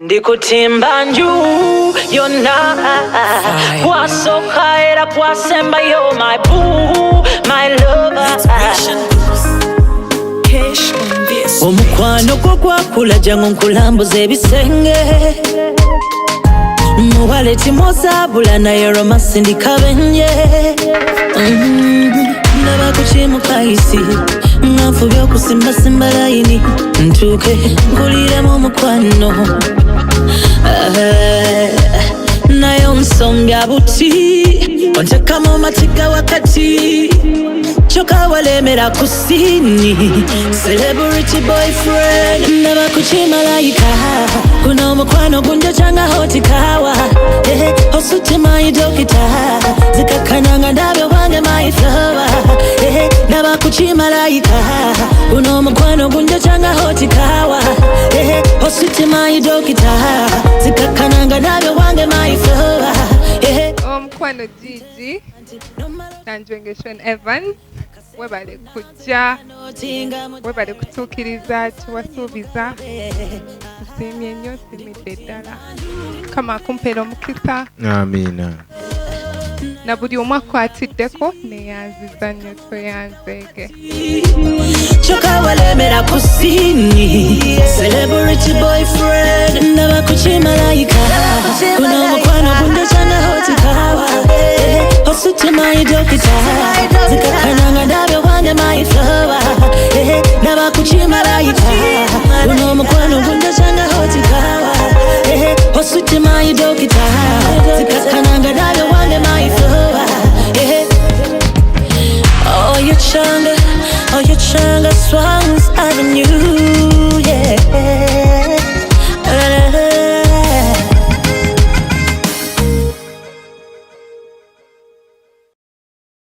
Ndikutimba nju yona kwasoka era kwasemba yo my boo my lover omukwano gwo gwakula jangu nkulambuza ebisenge muwale timozabula naye romasi ndikabenye ndaba kukimukaisi nganfubye okusimbasimba layini ntuuke nkuliremu omukwano naye onsonga buti ontekamu matiga wakati choka walemera kusini celebrity boyfriend ndaba kukimalayika kuno omukwano gunjo kyanga hotikawa osute my dokita zikakananga ndabyo wange my flower ndaba kukimalayika kuno omukwano gunjo kyanga hotikawa osute my dokita zikakananga ndabyo wange my flower omukwano Gigi nanjwengeshon Evans webale kujja webale kutuukiriza kiwasuubiza nsiimye nnyo nsiimidde ddala kama kumpeera omukisa amina na buli omu akwatiddeko neyanziza nnyo toyanzeege choka walemera kusini celebrity boyfriend ndaba kukimalayika kuno omukwano gunjo kyanga hotikawa osute my dokita